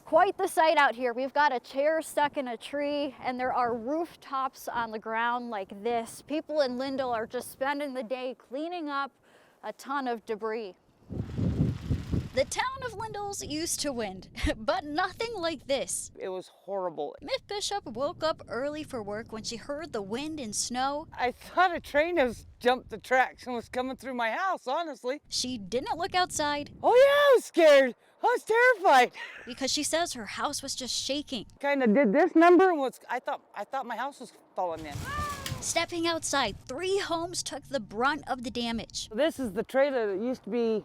Quite the sight out here. We've got a chair stuck in a tree, and there are rooftops on the ground like this. People in Lindell are just spending the day cleaning up a ton of debris. The town of Lindell's used to wind, but nothing like this. It was horrible. Miss Bishop woke up early for work when she heard the wind and snow. I thought a train has jumped the tracks and was coming through my house, honestly. She didn't look outside. Oh yeah, I was scared. I was terrified. Because she says her house was just shaking. Kind of did this number and I thought my house was falling in. Stepping outside, 3 homes took the brunt of the damage. This is the trailer that used to be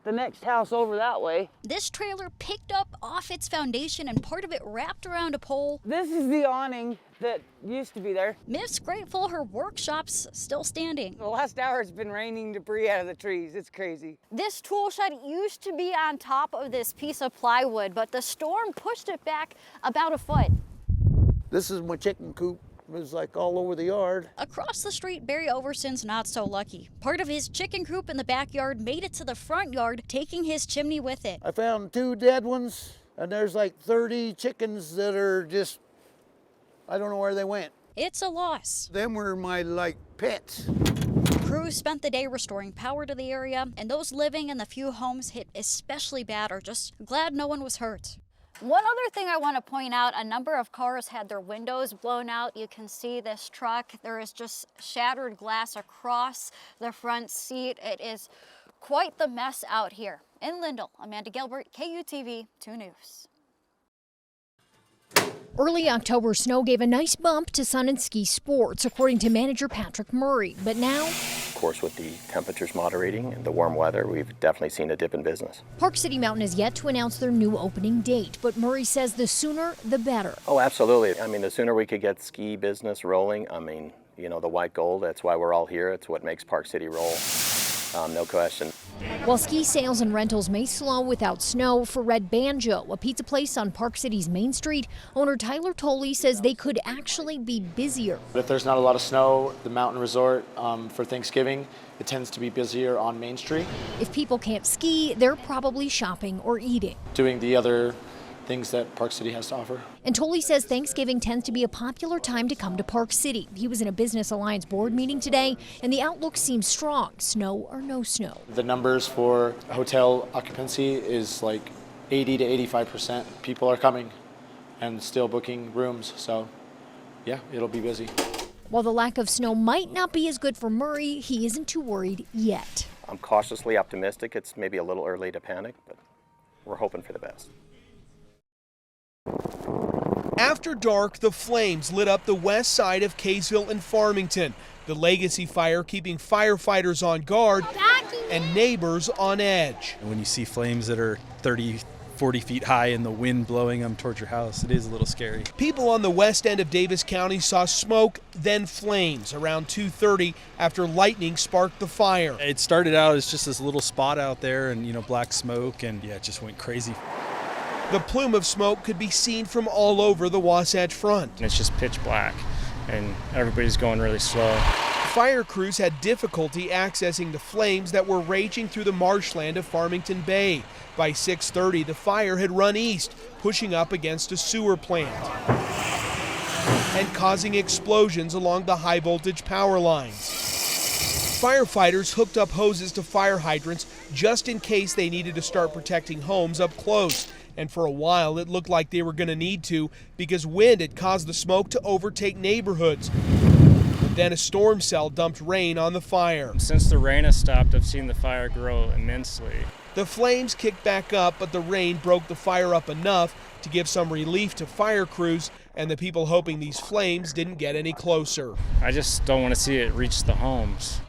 the next house over that way. This trailer picked up off its foundation and part of it wrapped around a pole. This is the awning that used to be there. Miss grateful her workshop's still standing. The last hour it's been raining debris out of the trees. It's crazy. This tool shed used to be on top of this piece of plywood, but the storm pushed it back about a foot. This is my chicken coop. It was like all over the yard. Across the street, Barry Overson's not so lucky. Part of his chicken coop in the backyard made it to the front yard, taking his chimney with it. I found 2 dead ones, and there's like 30 chickens that are just, I don't know where they went. It's a loss. Them were my, like, pets. Crews spent the day restoring power to the area, and those living in the few homes hit especially bad are just glad no one was hurt. One other thing I want to point out, a number of cars had their windows blown out. You can see this truck. There is just shattered glass across the front seat. It is quite the mess out here. In Lindell, Amanda Gilbert, KUTV 2 News. Early October snow gave a nice bump to sun and ski sports, according to manager Patrick Murray. But now, of course, with the temperatures moderating and the warm weather, we've definitely seen a dip in business. Park City Mountain has yet to announce their new opening date, but Murray says the sooner the better. Oh, absolutely. I mean, the sooner we could get ski business rolling, I mean, you know, the white gold, that's why we're all here. It's what makes Park City roll. No question. While ski sales and rentals may slow without snow, for Red Banjo, a pizza place on Park City's Main Street, owner Tyler Tolley says they could actually be busier. If there's not a lot of snow, the mountain resort for Thanksgiving, it tends to be busier on Main Street. If people can't ski, they're probably shopping or eating. Doing the other things that Park City has to offer. And Tolley says Thanksgiving tends to be a popular time to come to Park City. He was in a Business Alliance board meeting today, and the outlook seems strong, snow or no snow. The numbers for hotel occupancy is like 80 to 85%. People are coming and still booking rooms, so yeah, it'll be busy. While the lack of snow might not be as good for Murray, he isn't too worried yet. I'm cautiously optimistic. It's maybe a little early to panic, but we're hoping for the best. After dark, the flames lit up the west side of Kaysville and Farmington. The legacy fire keeping firefighters on guard and neighbors on edge. When you see flames that are 30, 40 feet high and the wind blowing them towards your house, it is a little scary. People on the west end of Davis County saw smoke, then flames around 2:30 after lightning sparked the fire. It started out as just this little spot out there and, you know, black smoke, and yeah, it just went crazy. The plume of smoke could be seen from all over the Wasatch Front. It's just pitch black, and everybody's going really slow. Fire crews had difficulty accessing the flames that were raging through the marshland of Farmington Bay. By 6:30, the fire had run east, pushing up against a sewer plant and causing explosions along the high-voltage power lines. Firefighters hooked up hoses to fire hydrants just in case they needed to start protecting homes up close. And for a while, it looked like they were going to need to because wind had caused the smoke to overtake neighborhoods. But then a storm cell dumped rain on the fire. Since the rain has stopped, I've seen the fire grow immensely. The flames kicked back up, but the rain broke the fire up enough to give some relief to fire crews and the people hoping these flames didn't get any closer. I just don't want to see it reach the homes.